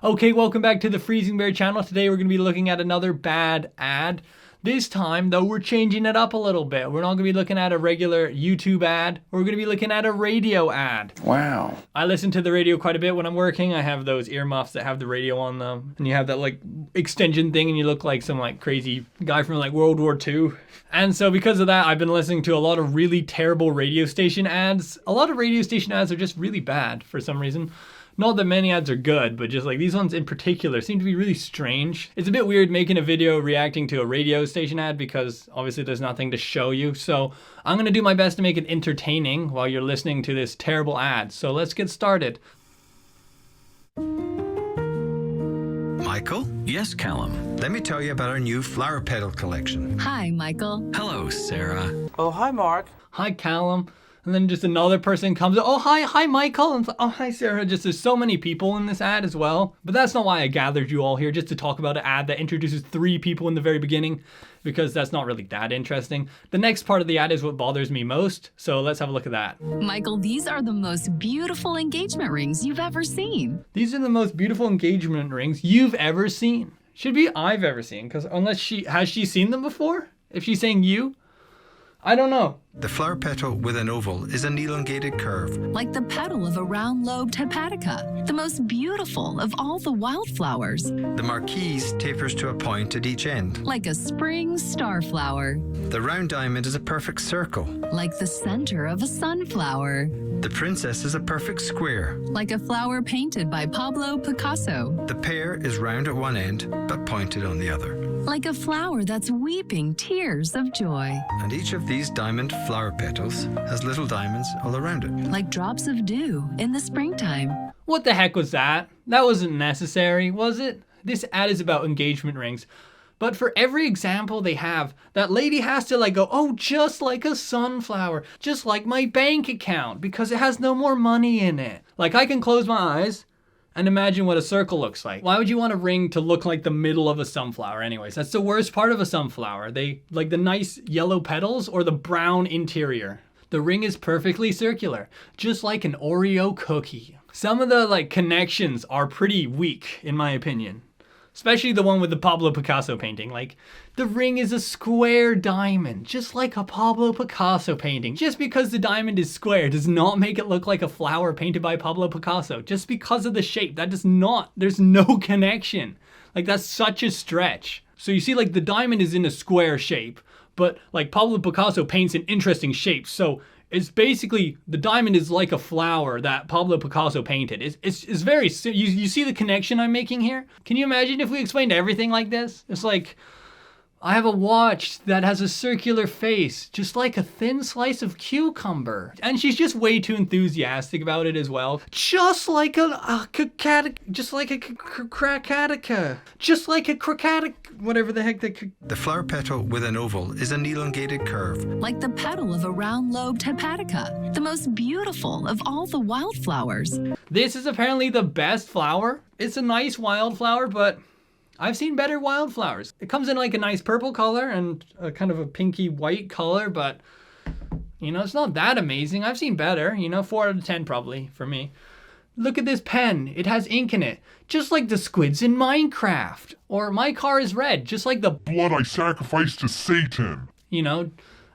Okay, welcome back to the Freezing Bear channel. Today we're going to be looking at another bad ad. This time, though, we're changing it up a little bit. We're not going to be looking at a regular YouTube ad. We're going to be looking at a radio ad. Wow. I listen to the radio quite a bit when I'm working. I have those earmuffs that have the radio on them. And you have that like extension thing and you look like some like crazy guy from like World War II. And so because of that, I've been listening to a lot of really terrible radio station ads. A lot of radio station ads are just really bad for some reason. Not that many ads are good, but just like these ones in particular seem to be really strange. It's a bit weird making a video reacting to a radio station ad because obviously there's nothing to show you. So I'm gonna do my best to make it entertaining while you're listening to this terrible ad. So let's get started. Michael? Yes, Callum. Let me tell you about our new flower petal collection. Hi, Michael. Hello, Sarah. Oh, hi, Mark. Hi, Callum. And then just another person comes, oh, hi, Michael. And oh, hi, Sarah. Just there's so many people in this ad as well. But that's not why I gathered you all here, just to talk about an ad that introduces 3 people in the very beginning, because that's not really that interesting. The next part of the ad is what bothers me most. So let's have a look at that. Michael, these are the most beautiful engagement rings you've ever seen. These are the most beautiful engagement rings you've ever seen. Should be I've ever seen, because unless has she seen them before? If she's saying you? I don't know. The flower petal with an oval is an elongated curve. Like the petal of a round-lobed hepatica, the most beautiful of all the wildflowers. The marquise tapers to a point at each end. Like a spring starflower. The round diamond is a perfect circle. Like the center of a sunflower. The princess is a perfect square. Like a flower painted by Pablo Picasso. The pear is round at one end, but pointed on the other. Like a flower that's weeping tears of joy. And each of these diamond flower petals has little diamonds all around it. Like drops of dew in the springtime. What the heck was that? That wasn't necessary, was it? This ad is about engagement rings. But for every example they have, that lady has to like go, oh, just like a sunflower, just like my bank account, because it has no more money in it. Like I can close my eyes and imagine what a circle looks like. Why would you want a ring to look like the middle of a sunflower anyways? That's the worst part of a sunflower. They like the nice yellow petals or the brown interior. The ring is perfectly circular, just like an Oreo cookie. Some of the like connections are pretty weak in my opinion. Especially the one with the Pablo Picasso painting. Like, the ring is a square diamond, just like a Pablo Picasso painting. Just because the diamond is square does not make it look like a flower painted by Pablo Picasso. Just because of the shape, that does not, there's no connection. Like, that's such a stretch. So you see, like, the diamond is in a square shape, but like Pablo Picasso paints in interesting shapes. So it's basically, the diamond is like a flower that Pablo Picasso painted. It's very, you see the connection I'm making here? Can you imagine if we explained everything like this? It's like, I have a watch that has a circular face, just like a thin slice of cucumber. And she's just way too enthusiastic about it as well. Just like a cracatica, just like a cracatica, whatever the heck The flower petal with an oval is an elongated curve. Like the petal of a round-lobed hepatica, the most beautiful of all the wildflowers. This is apparently the best flower. It's a nice wildflower, but I've seen better wildflowers. It comes in like a nice purple color and a kind of a pinky white color, but you know, it's not that amazing. I've seen better, you know, 4 out of 10 probably for me. Look at this pen. It has ink in it, just like the squids in Minecraft. Or my car is red, just like the blood I sacrificed to Satan. You know,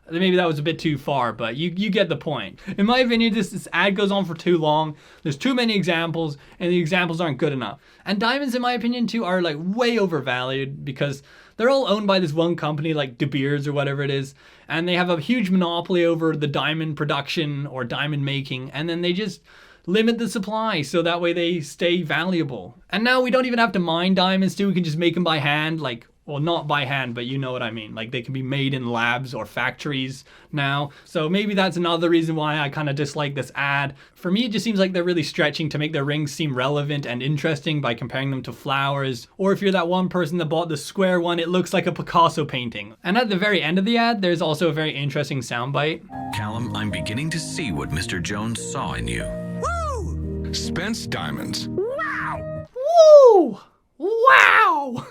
maybe that was a bit too far, but you get the point. In my opinion, this ad goes on for too long. There's too many examples, and the examples aren't good enough. And diamonds, in my opinion, too, are like way overvalued because they're all owned by this one company, like De Beers or whatever it is, and they have a huge monopoly over the diamond production or diamond making, and then they just limit the supply so that way they stay valuable. And now we don't even have to mine diamonds too. We can just make them by hand, like, well, not by hand, but you know what I mean. Like they can be made in labs or factories now. So maybe that's another reason why I kind of dislike this ad. For me, it just seems like they're really stretching to make their rings seem relevant and interesting by comparing them to flowers. Or if you're that one person that bought the square one, it looks like a Picasso painting. And at the very end of the ad, there's also a very interesting soundbite. Callum, I'm beginning to see what Mr. Jones saw in you. Woo! Spence Diamonds. Wow! Woo! Wow!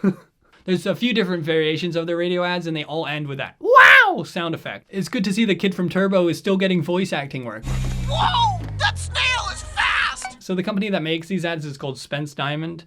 There's a few different variations of the radio ads and they all end with that wow sound effect. It's good to see the kid from Turbo is still getting voice acting work. Whoa! That snail is fast! So the company that makes these ads is called Spence Diamond.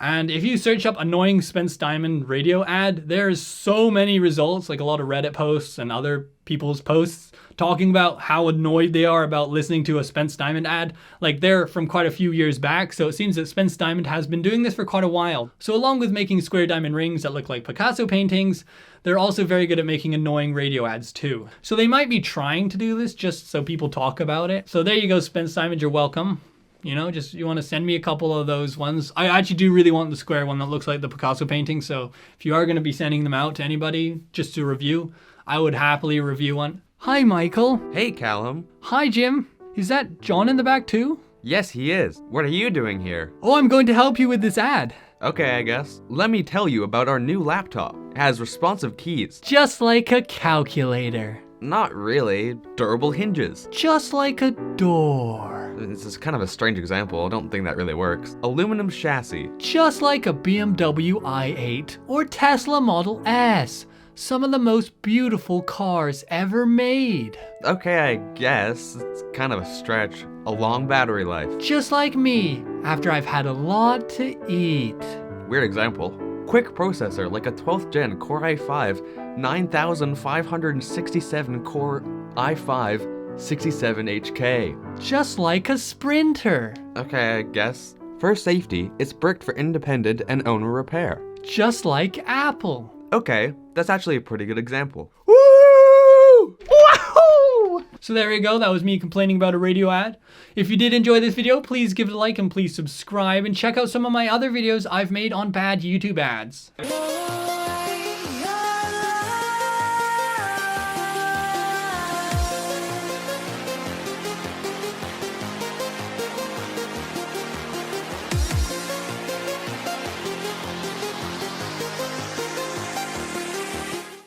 And if you search up annoying Spence Diamond radio ad, there's so many results, like a lot of Reddit posts and other people's posts talking about how annoyed they are about listening to a Spence Diamond ad. Like they're from quite a few years back, so it seems that Spence Diamond has been doing this for quite a while. So along with making square diamond rings that look like Picasso paintings, they're also very good at making annoying radio ads too. So they might be trying to do this just so people talk about it. So there you go, Spence Diamond, you're welcome. You know, just you want to send me a couple of those ones. I actually do really want the square one that looks like the Picasso painting. So if you are going to be sending them out to anybody just to review, I would happily review one. Hi, Michael. Hey, Callum. Hi, Jim. Is that John in the back too? Yes, he is. What are you doing here? Oh, I'm going to help you with this ad. Okay, I guess. Let me tell you about our new laptop. It has responsive keys. Just like a calculator. Not really. Durable hinges. Just like a door. This is kind of a strange example. I don't think that really works. Aluminum chassis. Just like a BMW i8 or Tesla Model S. Some of the most beautiful cars ever made. Okay, I guess. It's kind of a stretch. A long battery life. Just like me, after I've had a lot to eat. Weird example. Quick processor like a 12th gen Core i5 9567 Core i5 67HK. Just like a Sprinter. Okay, I guess. For safety, it's bricked for independent and owner repair. Just like Apple. Okay, that's actually a pretty good example. Woo! Wahoo! So there you go, that was me complaining about a radio ad. If you did enjoy this video, please give it a like and please subscribe and check out some of my other videos I've made on bad YouTube ads.